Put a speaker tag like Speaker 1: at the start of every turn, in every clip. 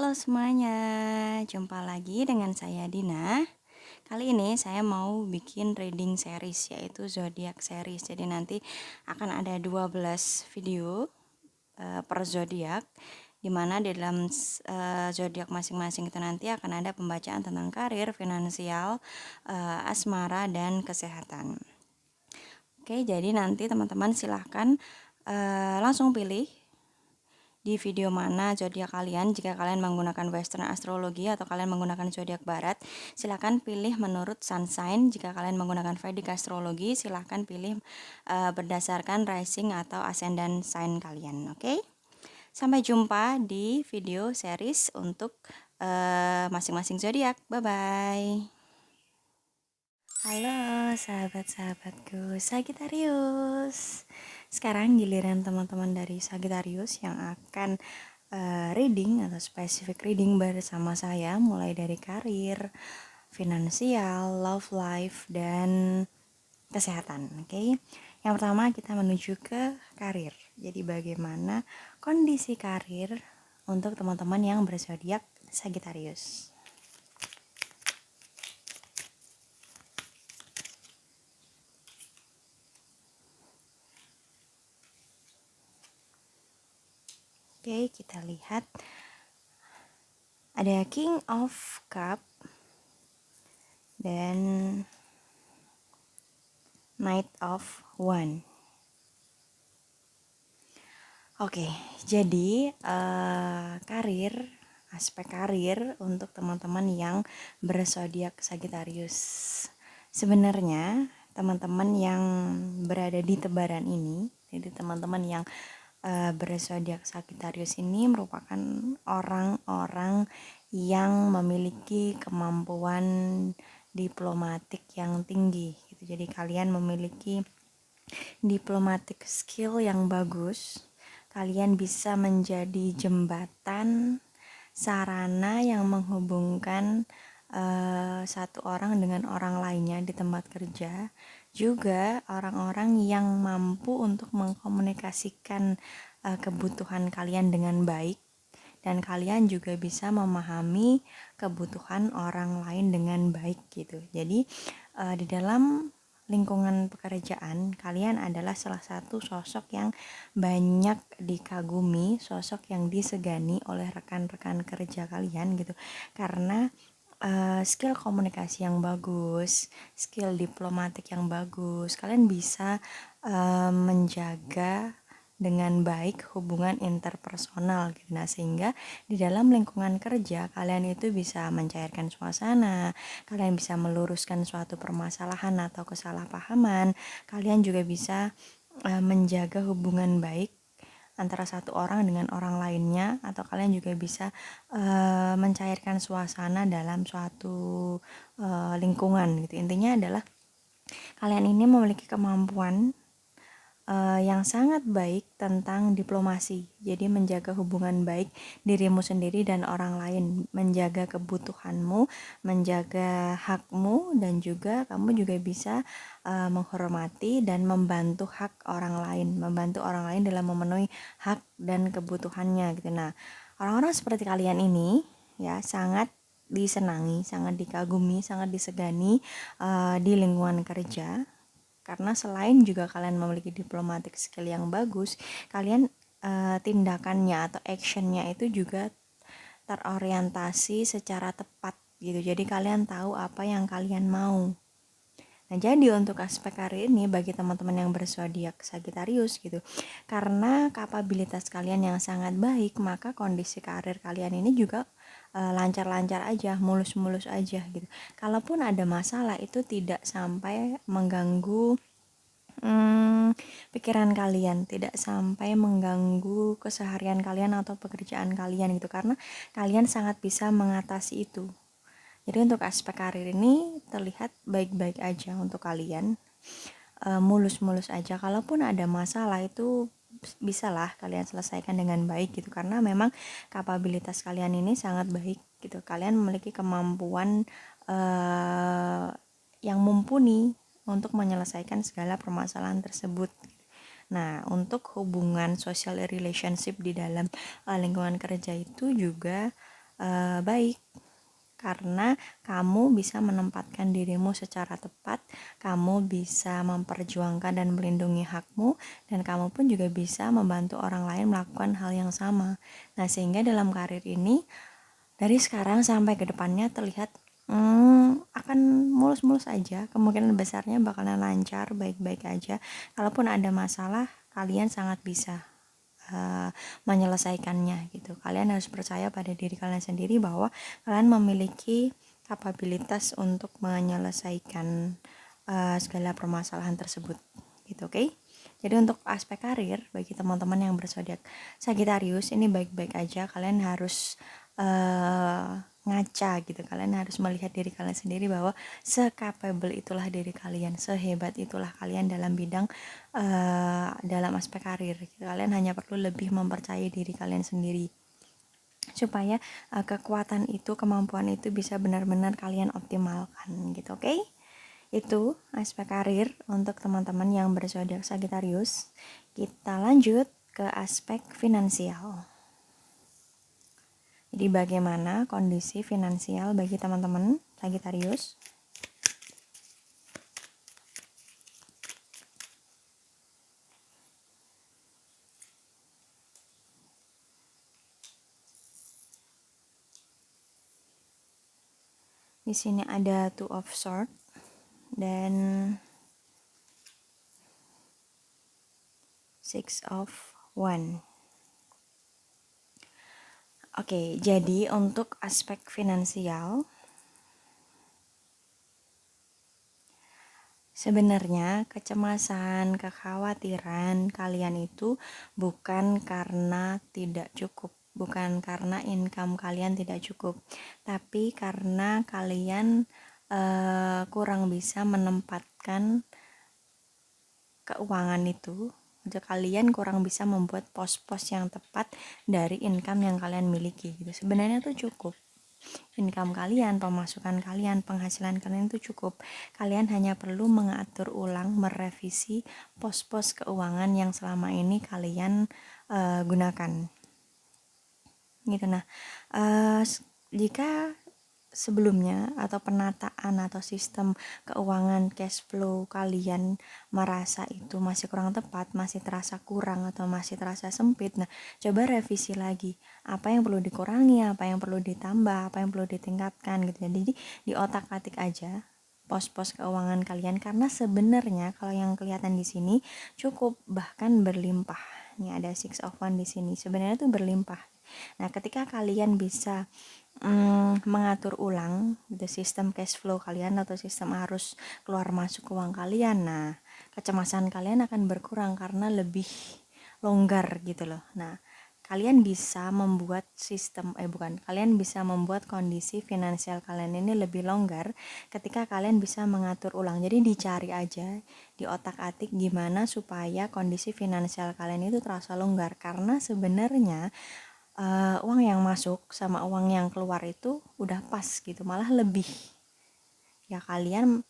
Speaker 1: Halo semuanya, jumpa lagi dengan saya Dina. Kali ini saya mau bikin reading series, yaitu zodiak series. Jadi nanti akan ada 12 video per zodiak, di mana di dalam zodiak masing-masing itu nanti akan ada pembacaan tentang karir, finansial, asmara, dan kesehatan. Oke, jadi nanti teman-teman silahkan langsung pilih di video mana zodiak kalian. Jika kalian menggunakan western astrologi atau kalian menggunakan zodiak barat, silahkan pilih menurut sun sign. Jika kalian menggunakan Vedic astrologi, silahkan pilih berdasarkan rising atau ascendant sign kalian. Oke? Sampai jumpa di video series untuk masing-masing zodiak. Bye bye. Halo sahabat-sahabatku Sagittarius. Sekarang giliran teman-teman dari Sagittarius yang akan reading atau specific reading bersama saya, mulai dari karir, finansial, love life, dan kesehatan. Oke. Yang pertama kita menuju ke karir. Jadi bagaimana kondisi karir untuk teman-teman yang berzodiak Sagittarius. Oke, kita lihat ada King of Cup dan Knight of Wand. Oke, jadi aspek karir untuk teman-teman yang berzodiak Sagittarius. Sebenarnya teman-teman yang berada di tebaran ini, jadi teman-teman yang berzodiak Sagittarius ini merupakan orang-orang yang memiliki kemampuan diplomatik yang tinggi gitu. Jadi kalian memiliki diplomatic skill yang bagus. Kalian bisa menjadi jembatan, sarana yang menghubungkan satu orang dengan orang lainnya di tempat kerja. Juga orang-orang yang mampu untuk mengkomunikasikan kebutuhan kalian dengan baik, dan kalian juga bisa memahami kebutuhan orang lain dengan baik gitu. Jadi di dalam lingkungan pekerjaan, kalian adalah salah satu sosok yang banyak dikagumi, sosok yang disegani oleh rekan-rekan kerja kalian gitu. Karena skill komunikasi yang bagus, skill diplomatik yang bagus, kalian bisa menjaga dengan baik hubungan interpersonal gitu. Nah, sehingga di dalam lingkungan kerja kalian itu bisa mencairkan suasana, kalian bisa meluruskan suatu permasalahan atau kesalahpahaman, kalian juga bisa menjaga hubungan baik antara satu orang dengan orang lainnya, atau kalian juga bisa mencairkan suasana dalam suatu lingkungan gitu. Intinya adalah kalian ini memiliki kemampuan yang sangat baik tentang diplomasi. Jadi menjaga hubungan baik dirimu sendiri dan orang lain, menjaga kebutuhanmu, menjaga hakmu, dan juga kamu juga bisa menghormati dan membantu hak orang lain, membantu orang lain dalam memenuhi hak dan kebutuhannya gitu. Nah, orang-orang seperti kalian ini ya sangat disenangi, sangat dikagumi, sangat disegani di lingkungan kerja. Karena selain juga kalian memiliki diplomatic skill yang bagus, kalian tindakannya atau actionnya itu juga terorientasi secara tepat gitu. Jadi kalian tahu apa yang kalian mau. Nah, jadi untuk aspek karir ini bagi teman-teman yang berzodiak Sagittarius gitu, karena kapabilitas kalian yang sangat baik, maka kondisi karir kalian ini juga lancar-lancar aja, mulus-mulus aja gitu. Kalaupun ada masalah itu tidak sampai mengganggu pikiran kalian, tidak sampai mengganggu keseharian kalian atau pekerjaan kalian gitu, karena kalian sangat bisa mengatasi itu. Jadi untuk aspek karir ini terlihat baik-baik aja untuk kalian, mulus-mulus aja. Kalaupun ada masalah itu bisalah kalian selesaikan dengan baik gitu, karena memang kapabilitas kalian ini sangat baik gitu. Kalian memiliki kemampuan yang mumpuni untuk menyelesaikan segala permasalahan tersebut. Nah, untuk hubungan social relationship di dalam lingkungan kerja itu juga baik, karena kamu bisa menempatkan dirimu secara tepat, kamu bisa memperjuangkan dan melindungi hakmu, dan kamu pun juga bisa membantu orang lain melakukan hal yang sama. Nah, sehingga dalam karir ini, dari sekarang sampai ke depannya terlihat akan mulus-mulus aja, kemungkinan besarnya bakalan lancar, baik-baik aja. Kalaupun ada masalah, kalian sangat bisa menyelesaikannya gitu. Kalian harus percaya pada diri kalian sendiri bahwa kalian memiliki kapabilitas untuk menyelesaikan segala permasalahan tersebut gitu, oke? Jadi untuk aspek karir bagi teman-teman yang berzodiak Sagittarius ini baik-baik aja, kalian harus ngaca gitu, kalian harus melihat diri kalian sendiri bahwa sekapabel itulah diri kalian, sehebat itulah kalian dalam bidang dalam aspek karir. Kalian hanya perlu lebih mempercayai diri kalian sendiri supaya kekuatan itu, kemampuan itu bisa benar-benar kalian optimalkan gitu, oke? Itu aspek karir untuk teman-teman yang berzodiak Sagittarius. Kita lanjut ke aspek finansial. Jadi bagaimana kondisi finansial bagi teman-teman Sagittarius? Di sini ada Two of Swords dan Six of Wands. Oke, jadi untuk aspek finansial, sebenarnya kecemasan, kekhawatiran kalian itu bukan karena tidak cukup, bukan karena income kalian tidak cukup, tapi karena kalian kurang bisa menempatkan keuangan itu. Kalian kurang bisa membuat pos-pos yang tepat dari income yang kalian miliki gitu. Sebenarnya tuh cukup. Income kalian, pemasukan kalian, penghasilan kalian itu cukup. Kalian hanya perlu mengatur ulang, merevisi pos-pos keuangan yang selama ini kalian gunakan. Gitu. Nah, jika sebelumnya atau penataan atau sistem keuangan cash flow kalian merasa itu masih kurang tepat, masih terasa kurang atau masih terasa sempit, nah coba revisi lagi apa yang perlu dikurangi, apa yang perlu ditambah, apa yang perlu ditingkatkan gitu. Jadi di otak-atik aja pos-pos keuangan kalian, karena sebenarnya kalau yang kelihatan di sini cukup, bahkan berlimpah. Nih ada Six of Wands di sini, sebenarnya tuh berlimpah. Nah, ketika kalian bisa mengatur ulang gitu, sistem cash flow kalian atau sistem arus keluar masuk uang kalian, nah kecemasan kalian akan berkurang karena lebih longgar gitu loh. Nah, kalian bisa membuat kalian bisa membuat kondisi finansial kalian ini lebih longgar ketika kalian bisa mengatur ulang. Jadi dicari aja di otak-atik gimana supaya kondisi finansial kalian itu terasa longgar, karena sebenarnya uang yang masuk sama uang yang keluar itu udah pas gitu, malah lebih. Ya kalian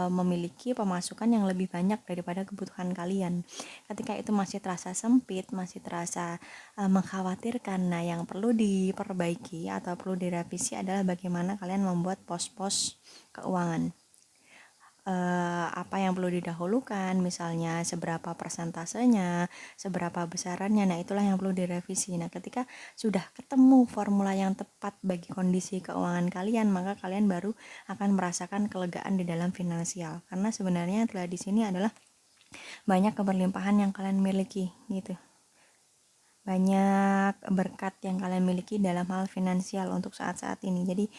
Speaker 1: memiliki pemasukan yang lebih banyak daripada kebutuhan kalian. Ketika itu masih terasa sempit, masih terasa mengkhawatirkan, nah yang perlu diperbaiki atau perlu direvisi adalah bagaimana kalian membuat pos-pos keuangan. Apa yang perlu didahulukan, misalnya seberapa persentasenya, seberapa besarannya, nah itulah yang perlu direvisi. Nah, ketika sudah ketemu formula yang tepat bagi kondisi keuangan kalian, maka kalian baru akan merasakan kelegaan di dalam finansial. Karena sebenarnya telah di sini adalah banyak keberlimpahan yang kalian miliki gitu. Banyak berkat yang kalian miliki dalam hal finansial untuk saat-saat ini. Jadi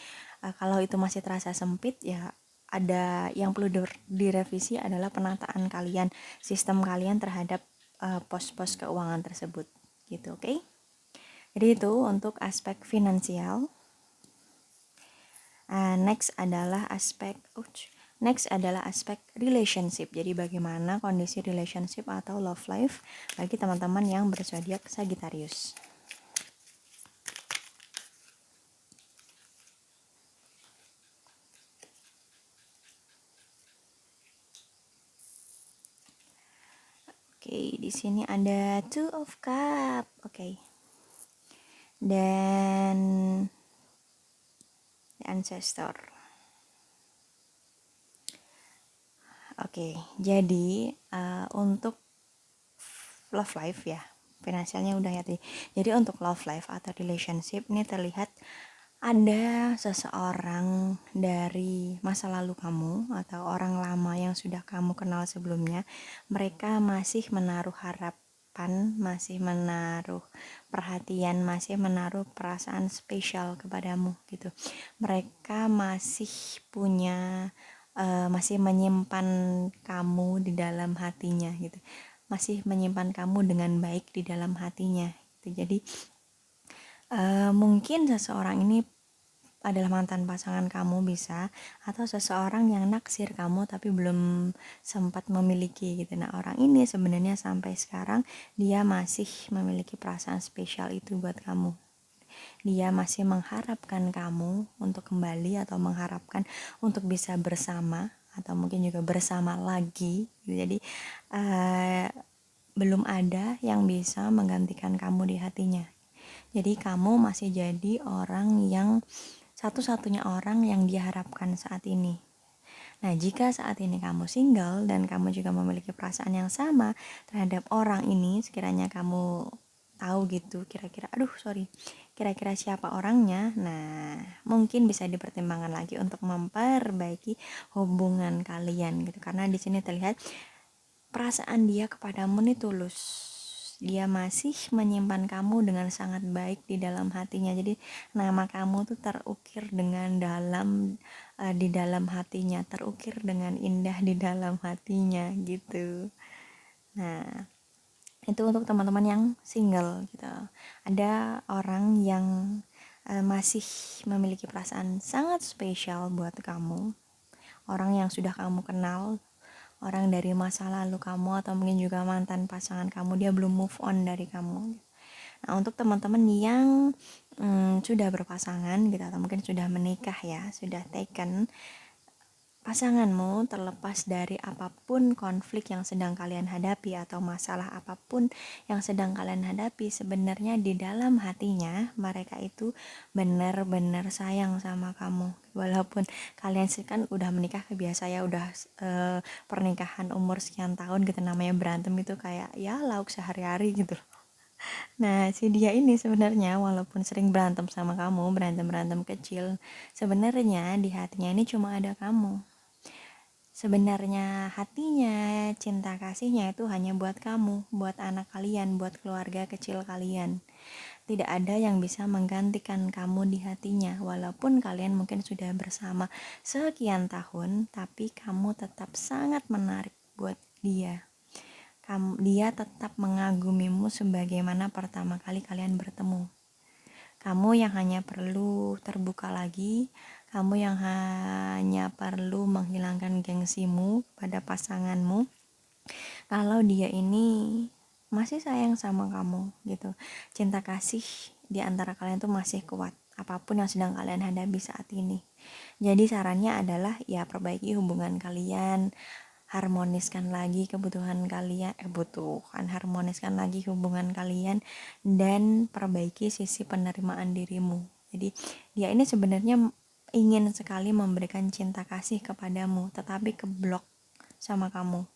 Speaker 1: kalau itu masih terasa sempit, ya ada yang perlu direvisi adalah penataan kalian, sistem kalian terhadap pos-pos keuangan tersebut gitu, oke? Jadi itu untuk aspek finansial. Next adalah aspek relationship. Jadi bagaimana kondisi relationship atau love life bagi teman-teman yang berzodiak Sagittarius. Oke, di sini ada Two of Cup. Oke. Dan ancestor. Oke, jadi untuk love life ya, finansialnya udah ya tadi. Jadi untuk love life atau relationship ini terlihat ada seseorang dari masa lalu kamu atau orang lama yang sudah kamu kenal sebelumnya. Mereka masih menaruh harapan, masih menaruh perhatian, masih menaruh perasaan spesial kepadamu gitu. Mereka masih punya masih menyimpan kamu di dalam hatinya gitu, masih menyimpan kamu dengan baik di dalam hatinya gitu. Jadi mungkin seseorang ini adalah mantan pasangan kamu bisa, atau seseorang yang naksir kamu tapi belum sempat memiliki gitu. Nah, orang ini sebenarnya sampai sekarang dia masih memiliki perasaan spesial itu buat kamu. Dia masih mengharapkan kamu untuk kembali atau mengharapkan untuk bisa bersama atau mungkin juga bersama lagi gitu. Jadi belum ada yang bisa menggantikan kamu di hatinya. Jadi kamu masih jadi orang yang satu-satunya orang yang diharapkan saat ini. Nah, jika saat ini kamu single dan kamu juga memiliki perasaan yang sama terhadap orang ini, sekiranya kamu tahu gitu, kira-kira siapa orangnya, nah mungkin bisa dipertimbangkan lagi untuk memperbaiki hubungan kalian gitu. Karena di sini terlihat perasaan dia kepadamu nih tulus. Dia masih menyimpan kamu dengan sangat baik di dalam hatinya. Jadi nama kamu tuh terukir dengan dalam di dalam hatinya, terukir dengan indah di dalam hatinya gitu. Nah, itu untuk teman-teman yang single gitu. Ada orang yang masih memiliki perasaan sangat spesial buat kamu. Orang yang sudah kamu kenal, orang dari masa lalu kamu atau mungkin juga mantan pasangan kamu, dia belum move on dari kamu. Nah, untuk teman-teman yang sudah berpasangan gitu atau mungkin sudah menikah ya, sudah taken, pasanganmu terlepas dari apapun konflik yang sedang kalian hadapi atau masalah apapun yang sedang kalian hadapi, sebenarnya di dalam hatinya mereka itu benar-benar sayang sama kamu. Walaupun kalian kan udah menikah, biasa ya, udah pernikahan umur sekian tahun gitu, namanya berantem itu kayak ya lauk sehari-hari gitu. Nah, si dia ini sebenarnya walaupun sering berantem sama kamu, berantem kecil, sebenarnya di hatinya ini cuma ada kamu. Sebenarnya hatinya, cinta kasihnya itu hanya buat kamu, buat anak kalian, buat keluarga kecil kalian. Tidak ada yang bisa menggantikan kamu di hatinya. Walaupun kalian mungkin sudah bersama sekian tahun, tapi kamu tetap sangat menarik buat dia. Dia tetap mengagumimu sebagaimana pertama kali kalian bertemu. Kamu yang hanya perlu terbuka lagi, kamu yang hanya perlu menghilangkan gengsimu pada pasanganmu. Kalau dia ini masih sayang sama kamu gitu, cinta kasih di antara kalian tuh masih kuat, apapun yang sedang kalian hadapi saat ini. Jadi sarannya adalah ya perbaiki hubungan kalian, harmoniskan lagi harmoniskan lagi hubungan kalian, dan perbaiki sisi penerimaan dirimu. Jadi dia ini sebenarnya ingin sekali memberikan cinta kasih kepadamu, tetapi keblok sama kamu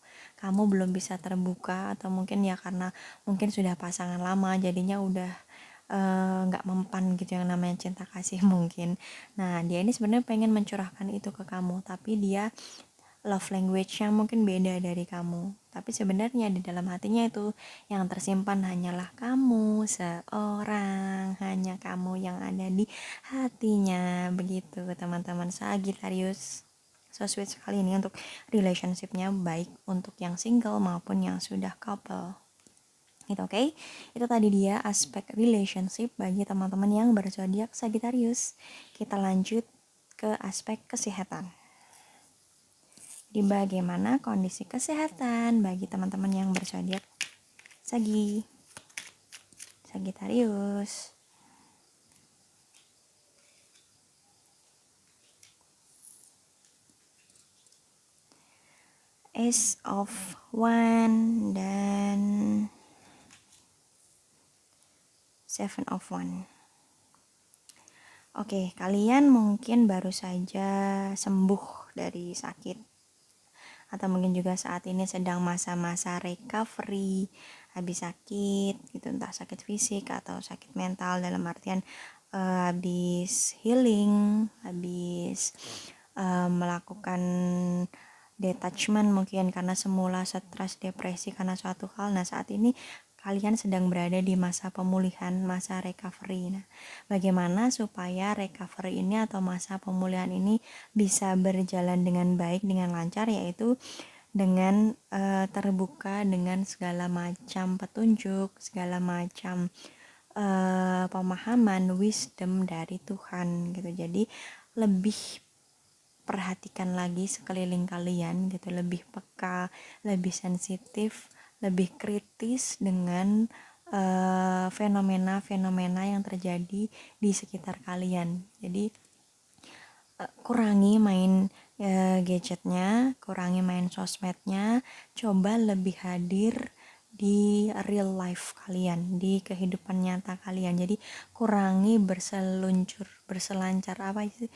Speaker 1: belum bisa terbuka, atau mungkin ya karena mungkin sudah pasangan lama jadinya udah nggak mempan gitu yang namanya cinta kasih mungkin. Nah, dia ini sebenarnya pengen mencurahkan itu ke kamu, tapi dia love language-nya mungkin beda dari kamu. Tapi sebenarnya di dalam hatinya itu yang tersimpan hanyalah kamu seorang, hanya kamu yang ada di hatinya. Begitu teman-teman Sagittarius. So sweet sekali ini untuk relationship-nya, baik untuk yang single maupun yang sudah couple. Gitu, oke? Itu tadi dia aspek relationship bagi teman-teman yang berzodiak Sagittarius. Kita lanjut ke aspek kesehatan. Di bagaimana kondisi kesehatan bagi teman-teman yang berzodiak Sagittarius. Ace of One dan Seven of One. Oke, kalian mungkin baru saja sembuh dari sakit, atau mungkin juga saat ini sedang masa-masa recovery habis sakit gitu, entah sakit fisik atau sakit mental, dalam artian habis healing, habis melakukan detachment mungkin karena semula stres, depresi karena suatu hal. Nah, saat ini kalian sedang berada di masa pemulihan, masa recovery. Nah, bagaimana supaya recovery ini atau masa pemulihan ini bisa berjalan dengan baik, dengan lancar, yaitu dengan terbuka dengan segala macam petunjuk, segala macam pemahaman, wisdom dari Tuhan gitu. Jadi lebih perhatikan lagi sekeliling kalian gitu, lebih peka, lebih sensitif, lebih kritis dengan fenomena-fenomena yang terjadi di sekitar kalian. Jadi kurangi main gadgetnya, kurangi main sosmednya, coba lebih hadir di real life kalian, di kehidupan nyata kalian. Jadi kurangi berselancar apa sih?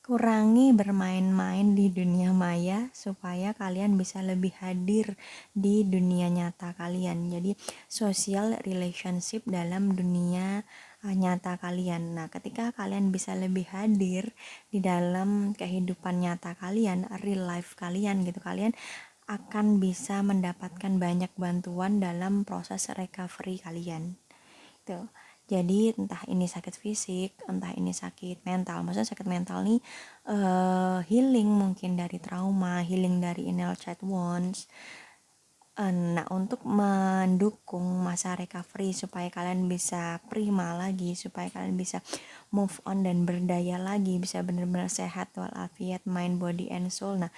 Speaker 1: Kurangi bermain-main di dunia maya supaya kalian bisa lebih hadir di dunia nyata kalian. Jadi social relationship dalam dunia nyata kalian. Nah, ketika kalian bisa lebih hadir di dalam kehidupan nyata kalian, real life kalian gitu, kalian akan bisa mendapatkan banyak bantuan dalam proses recovery kalian. Tuh. Jadi entah ini sakit fisik, entah ini sakit mental. Maksudnya sakit mental nih healing mungkin dari trauma, healing dari inner child wounds. Nah, untuk mendukung masa recovery supaya kalian bisa prima lagi, supaya kalian bisa move on dan berdaya lagi, bisa benar-benar sehat walafiat mind, body, and soul. Nah,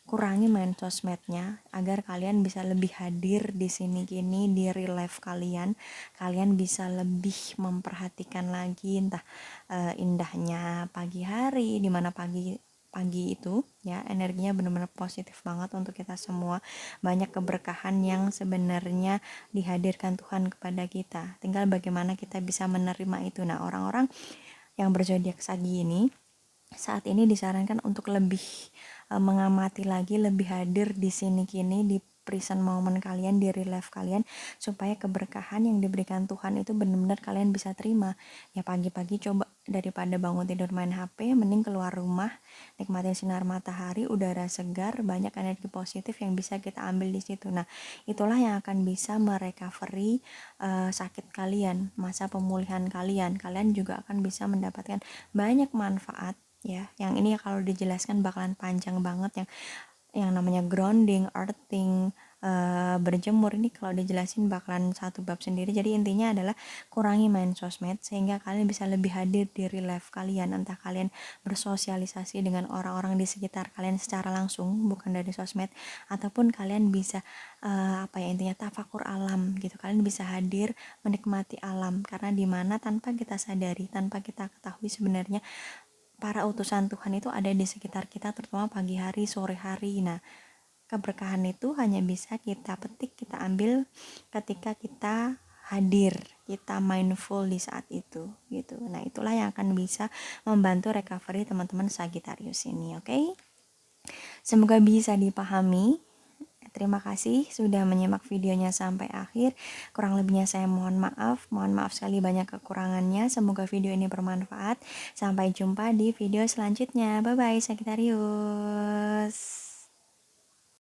Speaker 1: kurangi main sosmednya agar kalian bisa lebih hadir di sini kini di real life kalian. Kalian bisa lebih memperhatikan lagi entah indahnya pagi hari, dimana pagi itu ya energinya benar-benar positif banget untuk kita semua, banyak keberkahan yang sebenarnya dihadirkan Tuhan kepada kita, tinggal bagaimana kita bisa menerima itu. Nah, orang-orang yang berzodiak Sagi ini saat ini disarankan untuk lebih mengamati lagi, lebih hadir di sini kini, di present moment kalian, di real life kalian, supaya keberkahan yang diberikan Tuhan itu benar-benar kalian bisa terima. Ya, pagi-pagi coba daripada bangun tidur main HP, mending keluar rumah, nikmatin sinar matahari, udara segar, banyak energi positif yang bisa kita ambil di situ. Nah, itulah yang akan bisa merecovery sakit kalian, masa pemulihan kalian. Kalian juga akan bisa mendapatkan banyak manfaat ya. Yang ini kalau dijelaskan bakalan panjang banget, yang namanya grounding, earthing, berjemur, ini kalau dijelasin bakalan satu bab sendiri. Jadi intinya adalah kurangi main sosmed sehingga kalian bisa lebih hadir di real life kalian, entah kalian bersosialisasi dengan orang-orang di sekitar kalian secara langsung bukan dari sosmed, ataupun kalian bisa intinya tafakur alam gitu. Kalian bisa hadir menikmati alam, karena dimana tanpa kita sadari, tanpa kita ketahui, sebenarnya para utusan Tuhan itu ada di sekitar kita, terutama pagi hari, sore hari. Nah, keberkahan itu hanya bisa kita petik, kita ambil ketika kita hadir, kita mindful di saat itu gitu. Nah, itulah yang akan bisa membantu recovery teman-teman Sagittarius ini, oke? Semoga bisa dipahami. Terima kasih sudah menyimak videonya sampai akhir. Kurang lebihnya saya mohon maaf. Mohon maaf sekali banyak kekurangannya. Semoga video ini bermanfaat. Sampai jumpa di video selanjutnya. Bye bye Sagittarius.